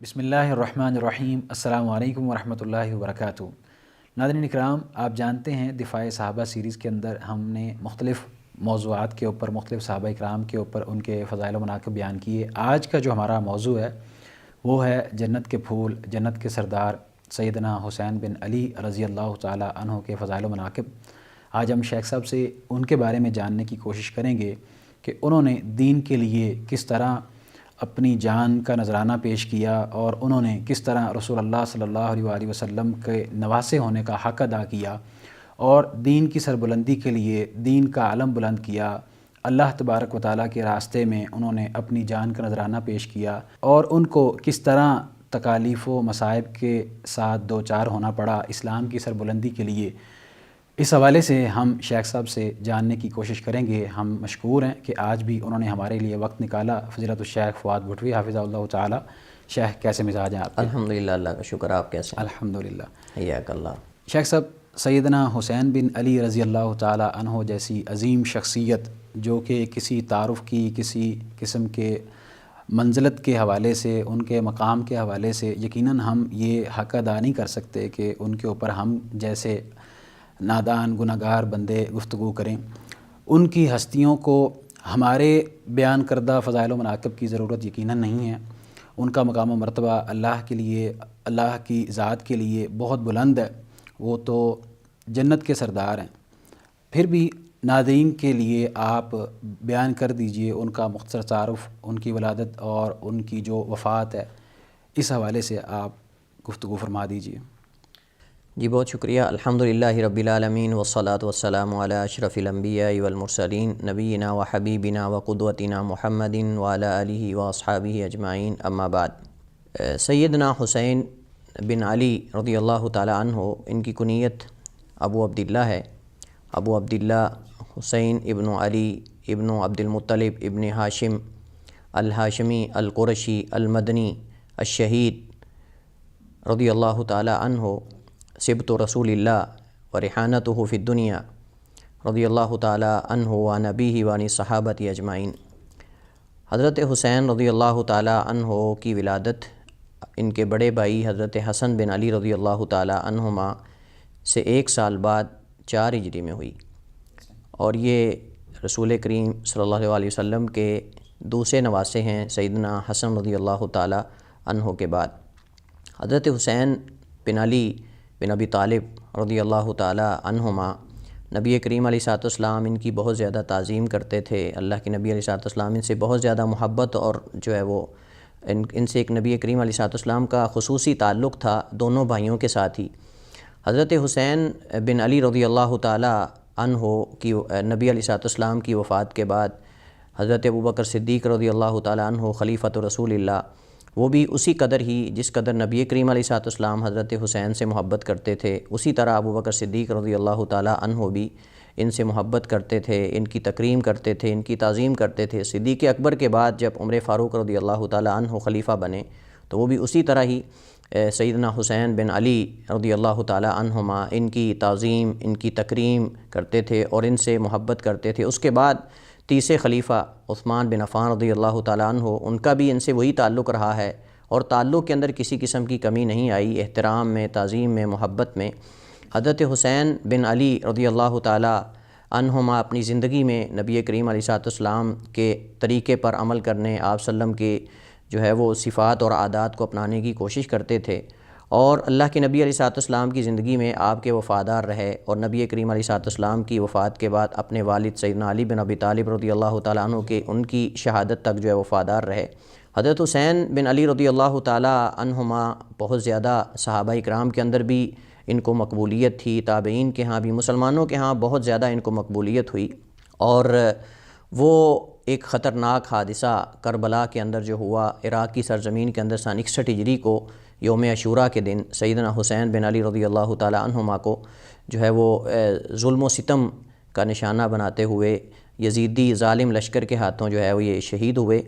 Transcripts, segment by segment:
بسم اللہ الرحمن الرحیم۔ السلام علیکم ورحمۃ اللہ وبرکاتہ۔ ناظرین اکرام، آپ جانتے ہیں دفاع صحابہ سیریز کے اندر ہم نے مختلف موضوعات کے اوپر، مختلف صحابہ اکرام کے اوپر ان کے فضائل و مناقب بیان کیے۔ آج کا جو ہمارا موضوع ہے وہ ہے جنت کے پھول، جنت کے سردار سیدنا حسین بن علی رضی اللہ تعالی عنہ کے فضائل و مناقب۔ آج ہم شیخ صاحب سے ان کے بارے میں جاننے کی کوشش کریں گے کہ انہوں نے دین کے لیے کس طرح اپنی جان کا نذرانہ پیش کیا اور انہوں نے کس طرح رسول اللہ صلی اللہ علیہ وآلہ وسلم کے نواسے ہونے کا حق ادا کیا اور دین کی سربلندی کے لیے دین کا علم بلند کیا۔ اللہ تبارک و تعالیٰ کے راستے میں انہوں نے اپنی جان کا نذرانہ پیش کیا اور ان کو کس طرح تکالیف و مصائب کے ساتھ دوچار ہونا پڑا اسلام کی سربلندی کے لیے۔ اس حوالے سے ہم شیخ صاحب سے جاننے کی کوشش کریں گے۔ ہم مشکور ہیں کہ آج بھی انہوں نے ہمارے لیے وقت نکالا۔ فضیلت الشیخ فؤاد بھٹوی حافظہ اللہ تعالی۔ شیخ کیسے مزاج ہیں آپ کے؟ الحمدللہ، اللہ کا شکر۔ آپ کیسے ہیں؟ الحمدللہ۔ حیاک اللہ۔ شیخ صاحب، سیدنا حسین بن علی رضی اللہ تعالی عنہ جیسی عظیم شخصیت جو کہ کسی تعارف کی، کسی قسم کے منزلت کے حوالے سے، ان کے مقام کے حوالے سے یقیناً ہم یہ حق ادا نہیں کر سکتے کہ ان کے اوپر ہم جیسے نادان گناہگار بندے گفتگو کریں۔ ان کی ہستیوں کو ہمارے بیان کردہ فضائل و مناقب کی ضرورت یقیناً نہیں ہے۔ ان کا مقام و مرتبہ اللہ کے لیے، اللہ کی ذات کے لیے بہت بلند ہے۔ وہ تو جنت کے سردار ہیں۔ پھر بھی ناظرین کے لیے آپ بیان کر دیجئے ان کا مختصر تعارف، ان کی ولادت اور ان کی جو وفات ہے، اس حوالے سے آپ گفتگو فرما دیجئے۔ جی بہت شکریہ۔ الحمدللہ رب العالمین والصلاة والسلام علی اشرف الانبیاء والمرسلین نبینا و حبیبنا و قدوتنا محمد وعلی آلہ و اصحابہ اجمعین، اما بعد۔ سیدنا حسین بن علی رضی اللہ تعالی عنہ، ان کی کنیت ابو عبداللہ ہے۔ ابو عبداللہ حسین ابن علی ابن عبد المطلب ابن ہاشم الہاشمی القرشی المدنی الشہید رضی اللہ تعالی عنہ، سبط رسول اللہ و ریحانتہ فی الدنیا رضی اللہ تعالی عنہ وعن ابیہ وعن صحابۃ اجمعین۔ حضرت حسین رضی اللہ تعالی عنہ کی ولادت ان کے بڑے بھائی حضرت حسن بن علی رضی اللہ تعالی عنہما سے 1 سال بعد 4 ہجری میں ہوئی، اور یہ رسول کریم صلی اللہ علیہ وسلم کے دوسرے نواسے ہیں سیدنا حسن رضی اللہ تعالی عنہ کے بعد۔ حضرت حسین بن علی بن ابی طالب رضی اللہ تعالی عنہما، نبی کریم علیہ الصلوۃ والسلام ان کی بہت زیادہ تعظیم کرتے تھے۔ اللہ کے نبی علیہ الصلوۃ والسلام ان سے بہت زیادہ محبت اور جو ہے وہ ان سے ایک نبی کریم علیہ الصلوۃ والسلام کا خصوصی تعلق تھا، دونوں بھائیوں کے ساتھ ہی۔ حضرت حسین بن علی رضی اللہ تعالی عنہ کی نبی علیہ الصلوۃ والسلام کی وفات کے بعد حضرت ابوبکر صدیق رضی اللہ تعالی عنہ خلیفۃ رسول اللہ، وہ بھی اسی قدر ہی جس قدر نبی کریم علیہ الصلوۃ والسلام حضرت حسین سے محبت کرتے تھے، اسی طرح ابوبکر صدیق رضی اللہ تعالی عنہ بھی ان سے محبت کرتے تھے، ان کی تکریم کرتے تھے، ان کی تعظیم کرتے تھے۔ صدیق اکبر کے بعد جب عمر فاروق رضی اللہ تعالی عنہ خلیفہ بنے تو وہ بھی اسی طرح ہی سیدنا حسین بن علی رضی اللہ تعالی عنہما ان کی تعظیم، ان کی تکریم کرتے تھے اور ان سے محبت کرتے تھے۔ اس کے بعد تیسرے خلیفہ عثمان بن عفان رضی اللہ تعالی عنہ، ان کا بھی ان سے وہی تعلق رہا ہے اور تعلق کے اندر کسی قسم کی کمی نہیں آئی، احترام میں، تعظیم میں، محبت میں۔ حضرت حسین بن علی رضی اللہ تعالی عنہما اپنی زندگی میں نبی کریم علیہ الصلوۃ والسلام کے طریقے پر عمل کرنے، آپ وسلم کے جو ہے وہ صفات اور عادات کو اپنانے کی کوشش کرتے تھے، اور اللہ کے نبی علیہ الصلوۃ والسلام کی زندگی میں آپ کے وفادار رہے، اور نبی کریم علیہ الصلوۃ والسلام کی وفات کے بعد اپنے والد سیدنا علی بن ابی طالب رضی اللہ تعالیٰ عنہ کے ان کی شہادت تک جو ہے وفادار رہے۔ حضرت حسین بن علی رضی اللہ تعالیٰ عنہما بہت زیادہ صحابہ اکرام کے اندر بھی ان کو مقبولیت تھی، تابعین کے ہاں بھی، مسلمانوں کے ہاں بہت زیادہ ان کو مقبولیت ہوئی، اور وہ ایک خطرناک حادثہ کربلا کے اندر جو ہوا، عراق کی سرزمین کے اندر سن 61 ہجری کو یوم عاشوراء کے دن سیدنا حسین بن علی رضی اللہ تعالی عنہما کو جو ہے وہ ظلم و ستم کا نشانہ بناتے ہوئے یزیدی ظالم لشکر کے ہاتھوں جو ہے وہ یہ شہید ہوئے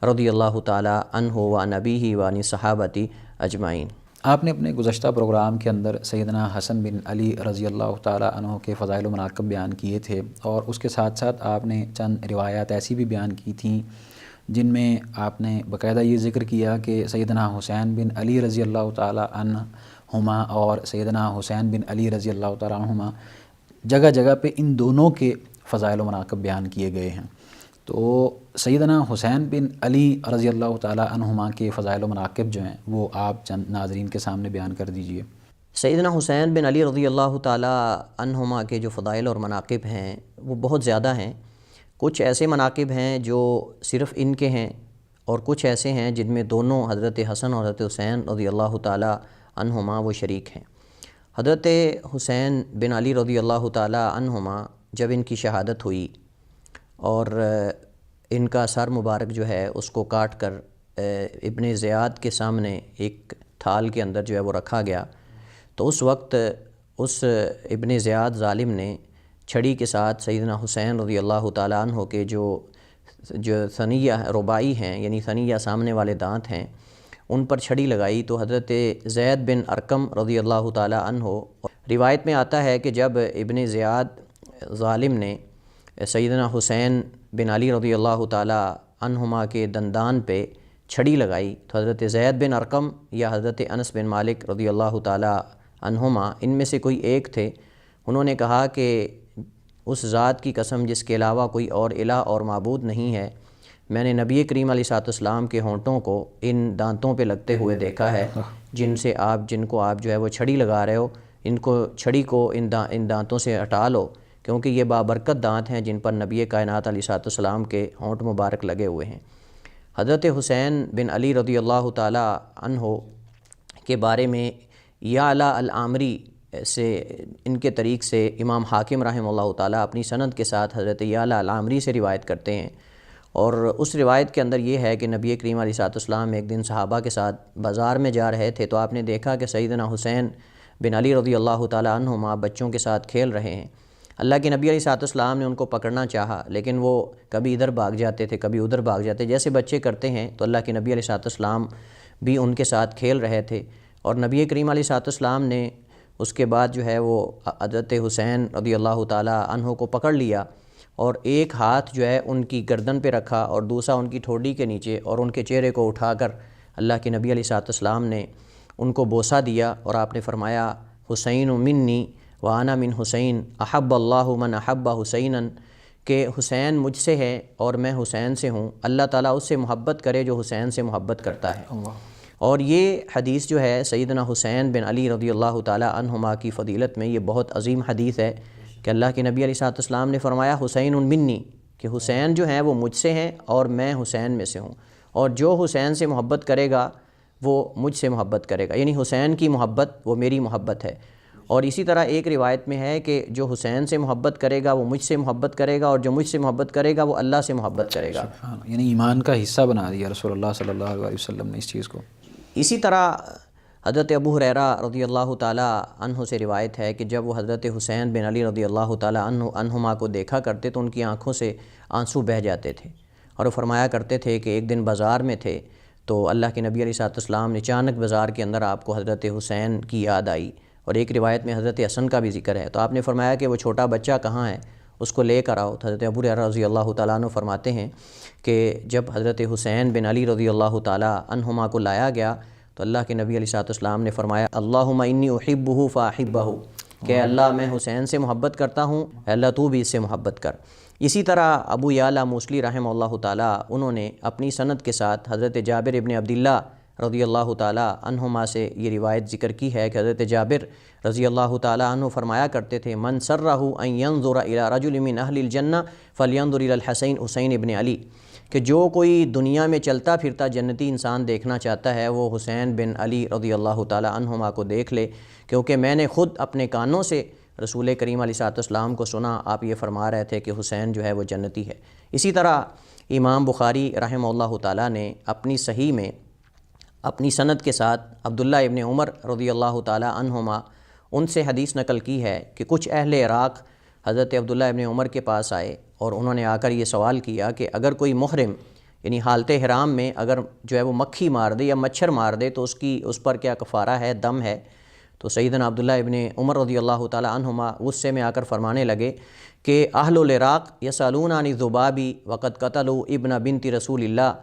رضی اللہ تعالی عنہ وعن ابیہ وعن صحابۃ اجمعین۔ آپ نے اپنے گزشتہ پروگرام کے اندر سیدنا حسن بن علی رضی اللہ تعالی عنہ کے فضائل و مناقب بیان کیے تھے، اور اس کے ساتھ ساتھ آپ نے چند روایات ایسی بھی بیان کی تھیں جن میں آپ نے باقاعدہ یہ ذکر کیا کہ سیدنا حسین بن علی رضی اللہ تعالیٰ عنہما اور سیدنا حسین بن علی رضی اللہ تعالیٰ عنہما جگہ جگہ پہ ان دونوں کے فضائل و مناقب بیان کیے گئے ہیں۔ تو سیدنا حسین بن علی رضی اللہ تعالیٰ عنہما کے فضائل و مناقب جو ہیں وہ آپ چند ناظرین کے سامنے بیان کر دیجئے۔ سیدنا حسین بن علی رضی اللہ تعالیٰ عنہما کے جو فضائل اور مناقب ہیں وہ بہت زیادہ ہیں۔ کچھ ایسے مناقب ہیں جو صرف ان کے ہیں، اور کچھ ایسے ہیں جن میں دونوں حضرت حسن اور حضرت حسین رضی اللہ تعالیٰ عنہما وہ شریک ہیں۔ حضرت حسین بن علی رضی اللہ تعالیٰ عنہما جب ان کی شہادت ہوئی اور ان کا سر مبارک جو ہے اس کو کاٹ کر ابن زیاد کے سامنے ایک تھال کے اندر جو ہے وہ رکھا گیا، تو اس وقت اس ابن زیاد ظالم نے چھڑی کے ساتھ سیدنا حسین رضی اللہ تعالیٰ عنہ کے جو ثنیہ رباعی ہیں، یعنی ثنیہ سامنے والے دانت ہیں، ان پر چھڑی لگائی۔ تو حضرت زید بن ارقم رضی اللہ تعالیٰ عنہ، روایت میں آتا ہے کہ جب ابن زیاد ظالم نے سیدنا حسین بن علی رضی اللہ تعالیٰ عنہما کے دندان پہ چھڑی لگائی، تو حضرت زید بن ارقم یا حضرت انس بن مالک رضی اللہ تعالیٰ عنہما ان میں سے کوئی ایک تھے، انہوں نے کہا کہ اس ذات کی قسم جس کے علاوہ کوئی اور الہ اور معبود نہیں ہے، میں نے نبی کریم علیہ السلام کے ہونٹوں کو ان دانتوں پہ لگتے ہوئے دیکھا ہے جن کو آپ جو ہے وہ چھڑی لگا رہے ہو، چھڑی کو ان دانتوں سے ہٹا لو، کیونکہ یہ بابرکت دانت ہیں جن پر نبی کائنات علیہ السلام کے ہونٹ مبارک لگے ہوئے ہیں۔ حضرت حسین بن علی رضی اللہ تعالیٰ عنہ کے بارے میں یعلا العامری سے ان کے طریق سے امام حاکم رحمہ اللہ تعالیٰ اپنی سند کے ساتھ حضرت یعلا العامری سے روایت کرتے ہیں، اور اس روایت کے اندر یہ ہے کہ نبی کریم علیہ السلام ایک دن صحابہ کے ساتھ بازار میں جا رہے تھے، تو آپ نے دیکھا کہ سیدنا حسین بن علی رضی اللہ تعالیٰ عنہما بچوں کے ساتھ کھیل رہے ہیں۔ اللہ کے نبی علیہ السلام نے ان کو پکڑنا چاہا، لیکن وہ کبھی ادھر بھاگ جاتے تھے، کبھی ادھر بھاگ جاتے، جیسے بچے کرتے ہیں۔ تو اللہ کے نبی علیہ السلام بھی ان کے ساتھ کھیل رہے تھے، اور نبی کریم علیہ السلام نے اس کے بعد جو ہے وہ حضرت حسین رضی اللہ تعالیٰ عنہ کو پکڑ لیا، اور ایک ہاتھ جو ہے ان کی گردن پہ رکھا اور دوسرا ان کی ٹھوڈی کے نیچے، اور ان کے چہرے کو اٹھا کر اللہ کے نبی علیہ السلام نے ان کو بوسہ دیا، اور آپ نے فرمایا حسین منی وانا من حسین احب اللہ من احب حسینا، کہ حسین مجھ سے ہے اور میں حسین سے ہوں، اللہ تعالیٰ اس سے محبت کرے جو حسین سے محبت کرتا ہے۔ اور یہ حدیث جو ہے سیدنا حسین بن علی رضی اللہ تعالیٰ عنہما کی فضیلت میں یہ بہت عظیم حدیث ہے کہ اللہ کے نبی علیہ السلام نے فرمایا حسین منی، کہ حسین جو ہیں وہ مجھ سے ہیں اور میں حسین میں سے ہوں، اور جو حسین سے محبت کرے گا وہ مجھ سے محبت کرے گا، یعنی حسین کی محبت وہ میری محبت ہے۔ اور اسی طرح ایک روایت میں ہے کہ جو حسین سے محبت کرے گا وہ مجھ سے محبت کرے گا، اور جو مجھ سے محبت کرے گا وہ اللہ سے محبت کرے گا۔ یعنی ایمان کا حصہ بنا دیا رسول اللہ صلی اللہ علیہ وسلم نے اس چیز کو۔ اسی طرح حضرت ابو ہریرہ رضی اللہ تعالیٰ عنہ سے روایت ہے کہ جب وہ حضرت حسین بن علی رضی اللہ تعالیٰ عنہما کو دیکھا کرتے تو ان کی آنکھوں سے آنسو بہہ جاتے تھے، اور وہ فرمایا کرتے تھے کہ ایک دن بازار میں تھے تو اللہ کے نبی علیہ السلام نے اچانک بازار کے اندر آپ کو حضرت حسین کی یاد آئی، اور ایک روایت میں حضرت حسن کا بھی ذکر ہے، تو آپ نے فرمایا کہ وہ چھوٹا بچہ کہاں ہے، اس کو لے کر آؤ۔ تو حضرت ابو ہریرہ رضی اللہ تعالیٰ عنہ فرماتے ہیں کہ جب حضرت حسین بن علی رضی اللہ تعالیٰ عنہما کو لایا گیا تو اللہ کے نبی علیہ السلام نے فرمایا اللہم انی احبہ فاحبہ، کہ اللہ میں حسین سے محبت کرتا ہوں، اللہ تو بھی اس سے محبت کر۔ اسی طرح ابو یعلا موصلی رحمہ اللہ تعالیٰ انہوں نے اپنی سند کے ساتھ حضرت جابر ابن عبداللہ رضی اللہ تعالیٰ عنہما سے یہ روایت ذکر کی ہے کہ حضرت جابر رضی اللہ تعالیٰ عنہ فرمایا کرتے تھے من سرہ ان ینظر الی رجل من اہل الجنہ فلینظر الی الحسین حسین ابن علی، کہ جو کوئی دنیا میں چلتا پھرتا جنتی انسان دیکھنا چاہتا ہے وہ حسین بن علی رضی اللہ تعالیٰ عنہما کو دیکھ لے، کیونکہ میں نے خود اپنے کانوں سے رسول کریم علیہ السلام کو سنا، آپ یہ فرما رہے تھے کہ حسین جو ہے وہ جنتی ہے۔ اسی طرح امام بخاری رحمہ اللہ تعالیٰ نے اپنی صحیح میں اپنی سند کے ساتھ عبداللہ ابن عمر رضی اللہ تعالیٰ عنہما ان سے حدیث نقل کی ہے کہ کچھ اہل عراق حضرت عبداللہ ابن عمر کے پاس آئے اور انہوں نے آ کر یہ سوال کیا کہ اگر کوئی محرم یعنی حالت حرام میں اگر جو ہے وہ مکھی مار دے یا مچھر مار دے تو اس پر کیا کفارہ ہے، دم ہے؟ تو سیدنا عبداللہ ابن عمر رضی اللہ تعالی عنہما غصے میں آ کر فرمانے لگے کہ اہل العراق یسالون عن الذباب وقد قتلوا ابن بنت رسول اللہ،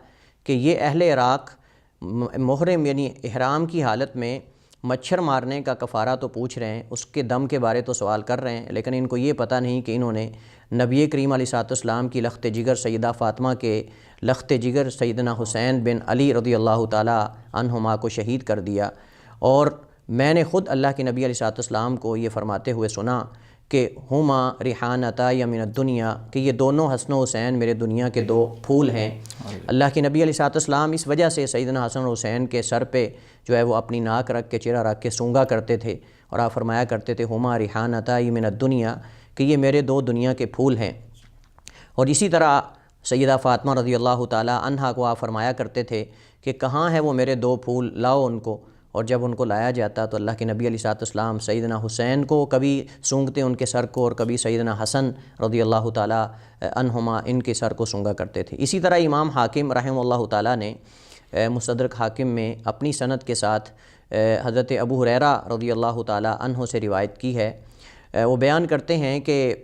کہ یہ اہل عراق محرم یعنی احرام کی حالت میں مچھر مارنے کا کفارہ تو پوچھ رہے ہیں، اس کے دم کے بارے تو سوال کر رہے ہیں، لیکن ان کو یہ پتہ نہیں کہ انہوں نے نبی کریم علیہ السلام کی لخت جگر سیدہ فاطمہ کے لخت جگر سیدنا حسین بن علی رضی اللہ تعالی عنہما کو شہید کر دیا۔ اور میں نے خود اللہ کے نبی علیہ السلام کو یہ فرماتے ہوئے سنا کہ ہما ریحانتای من الدنیا، کہ یہ دونوں حسن و حسین میرے دنیا کے دو پھول ہیں۔ اللہ کے نبی علیہ السلام اس وجہ سے سیدنا حسن و حسین کے سر پہ جو ہے وہ اپنی ناک رکھ کے چہرہ رکھ کے سونگا کرتے تھے، اور آپ فرمایا کرتے تھے ہما ریحانتای من الدنیا، کہ یہ میرے دو دنیا کے پھول ہیں۔ اور اسی طرح سیدہ فاطمہ رضی اللہ تعالی عنہا کو آپ فرمایا کرتے تھے کہ کہاں ہے وہ میرے دو پھول، لاؤ ان کو۔ اور جب ان کو لایا جاتا تو اللہ کے نبی علیہ السلام سیدنا حسین کو کبھی سونگتے ان کے سر کو، اور کبھی سیدنا حسن رضی اللہ تعالی عنہما ان کے سر کو سونگا کرتے تھے۔ اسی طرح امام حاکم رحمہ اللہ تعالی نے مستدرک حاکم میں اپنی سند کے ساتھ حضرت ابو ہریرہ رضی اللہ تعالی عنہ سے روایت کی ہے۔ وہ بیان کرتے ہیں کہ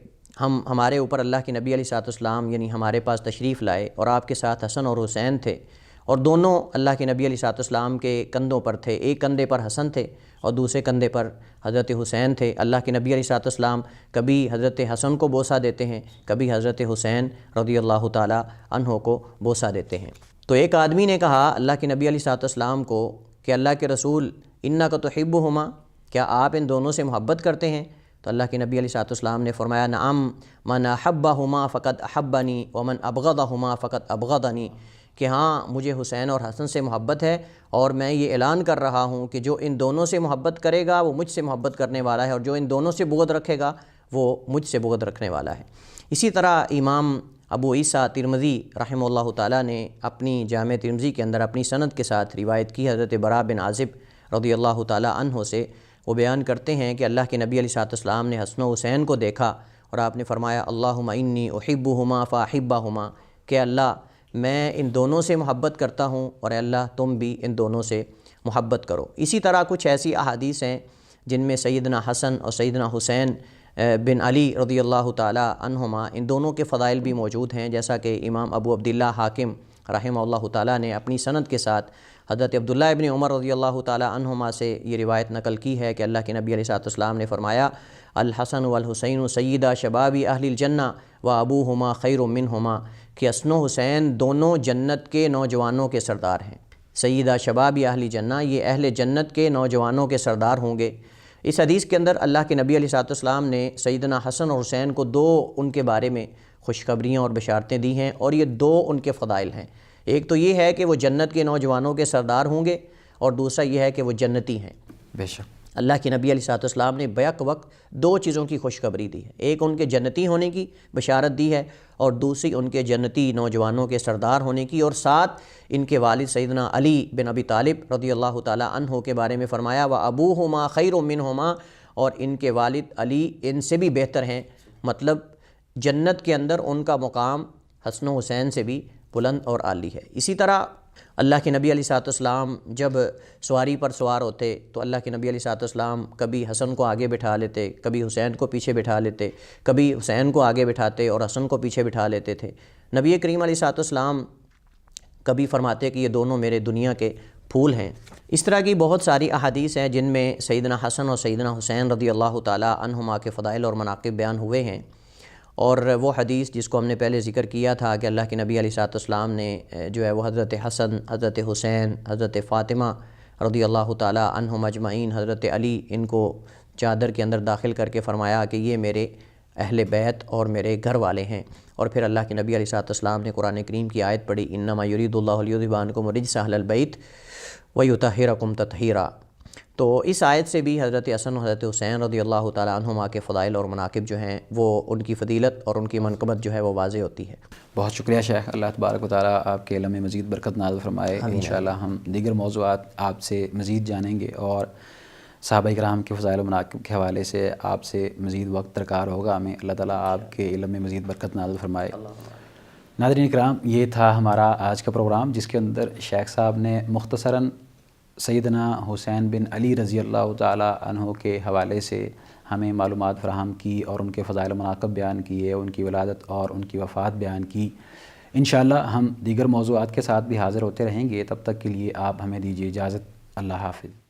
ہمارے اوپر اللہ کے نبی علیہ السلام یعنی ہمارے پاس تشریف لائے، اور آپ کے ساتھ حسن اور حسین تھے، اور دونوں اللہ کے نبی علیہ السلام کے کندھوں پر تھے، ایک کندھے پر حسن تھے اور دوسرے کندھے پر حضرت حسین تھے۔ اللہ کے نبی علیہ السلام کبھی حضرت حسن کو بوسہ دیتے ہیں، کبھی حضرت حسین رضی اللہ تعالی عنہ کو بوسہ دیتے ہیں۔ تو ایک آدمی نے کہا اللہ کے نبی علیہ السلام کو کہ اللہ کے رسول انک تحبہما، کیا آپ ان دونوں سے محبت کرتے ہیں؟ تو اللہ کے نبی علیہ السلام نے فرمایا نعم من احبہما فقد احبنی ومن ابغضہما فقد ابغضنی، کہ ہاں مجھے حسین اور حسن سے محبت ہے، اور میں یہ اعلان کر رہا ہوں کہ جو ان دونوں سے محبت کرے گا وہ مجھ سے محبت کرنے والا ہے، اور جو ان دونوں سے بغض رکھے گا وہ مجھ سے بغض رکھنے والا ہے۔ اسی طرح امام ابو عیسیٰ ترمذی رحمہ اللہ تعالیٰ نے اپنی جامع ترمذی کے اندر اپنی سند کے ساتھ روایت کی حضرت براء بن عازب رضی اللہ تعالیٰ عنہ سے۔ وہ بیان کرتے ہیں کہ اللہ کے نبی علیہ السلام نے حسن و حسین کو دیکھا، اور آپ نے فرمایا اللہم انی احبہما فاحبہما، کہ اللہ میں ان دونوں سے محبت کرتا ہوں، اور اے اللہ تم بھی ان دونوں سے محبت کرو۔ اسی طرح کچھ ایسی احادیث ہیں جن میں سیدنا حسن اور سیدنا حسین بن علی رضی اللہ تعالی عنہما ان دونوں کے فضائل بھی موجود ہیں، جیسا کہ امام ابو عبداللہ حاکم رحمہ اللہ تعالی نے اپنی سند کے ساتھ حضرت عبداللہ ابن عمر رضی اللہ تعالی عنہما سے یہ روایت نقل کی ہے کہ اللہ کے نبی علیہ السلام نے فرمایا الحسن والحسین سیدہ شباب اہل الجنہ و ابوہما خیر منہما، کہ حسن و حسین دونوں جنت کے نوجوانوں کے سردار ہیں۔ سیدہ شباب اہل جنہ، یہ اہل جنت کے نوجوانوں کے سردار ہوں گے۔ اس حدیث کے اندر اللہ کے نبی علیہ السلام نے سیدنا حسن اور حسین کو دو ان کے بارے میں خوشخبریاں اور بشارتیں دی ہیں، اور یہ دو ان کے فضائل ہیں۔ ایک تو یہ ہے کہ وہ جنت کے نوجوانوں کے سردار ہوں گے، اور دوسرا یہ ہے کہ وہ جنتی ہیں۔ بے شک اللہ کے نبی علیہ السلام نے بیک وقت دو چیزوں کی خوشخبری دی ہے، ایک ان کے جنتی ہونے کی بشارت دی ہے، اور دوسری ان کے جنتی نوجوانوں کے سردار ہونے کی، اور ساتھ ان کے والد سیدنا علی بن ابی طالب رضی اللہ تعالی عنہ کے بارے میں فرمایا وَأَبُوهُمَا خَيْرٌ مِّنْهُمَا، اور ان کے والد علی ان سے بھی بہتر ہیں، مطلب جنت کے اندر ان کا مقام حسن و حسین سے بھی بلند اور عالی ہے۔ اسی طرح اللہ کے نبی علیہ السلام جب سواری پر سوار ہوتے تو اللہ کے نبی علیہ السلام کبھی حسن کو آگے بٹھا لیتے، کبھی حسین کو پیچھے بٹھا لیتے، کبھی حسین کو آگے بٹھاتے اور حسن کو پیچھے بٹھا لیتے تھے۔ نبی کریم علیہ السلام کبھی فرماتے کہ یہ دونوں میرے دنیا کے پھول ہیں۔ اس طرح کی بہت ساری احادیث ہیں جن میں سیدنا حسن اور سیدنا حسین رضی اللہ تعالی عنہما کے فضائل اور مناقب بیان ہوئے ہیں، اور وہ حدیث جس کو ہم نے پہلے ذکر کیا تھا کہ اللہ کے نبی علیہ السلام نے جو ہے وہ حضرت حسن، حضرت حسین، حضرت فاطمہ رضی اللہ تعالی عنہم اجمعین، حضرت علی، ان کو چادر کے اندر داخل کر کے فرمایا کہ یہ میرے اہل بیت اور میرے گھر والے ہیں۔ اور پھر اللہ کے نبی علیہ السلام نے قرآن کریم کی آیت پڑھی انما یرید اللہ لیذھب عنکم الرجس اہل البیت ویطہرکم تطہیرا۔ تو اس آیت سے بھی حضرت حسن و حضرت حسین رضی اللہ تعالی عنہما کے فضائل اور مناقب جو ہیں وہ ان کی فضیلت اور ان کی منقبت جو ہے وہ واضح ہوتی ہے۔ بہت شکریہ شیخ، اللہ تبارک و تعالیٰ آپ کے علم میں مزید برکت نازل فرمائے۔ انشاءاللہ ہم دیگر موضوعات آپ سے مزید جانیں گے، اور صحابہ کرام کے فضائل و مناقب کے حوالے سے آپ سے مزید وقت درکار ہوگا ہمیں۔ اللہ تعالیٰ آپ کے علم میں مزید برکت نازل فرمائے۔ ناظرین کرام، یہ تھا ہمارا آج کا پروگرام جس کے اندر شیخ صاحب نے مختصراً سیدنا حسین بن علی رضی اللہ تعالی عنہ کے حوالے سے ہمیں معلومات فراہم کی اور ان کے فضائل و مناقب بیان کیے، ان کی ولادت اور ان کی وفات بیان کی۔ انشاءاللہ ہم دیگر موضوعات کے ساتھ بھی حاضر ہوتے رہیں گے، تب تک کے لیے آپ ہمیں دیجیے اجازت۔ اللہ حافظ۔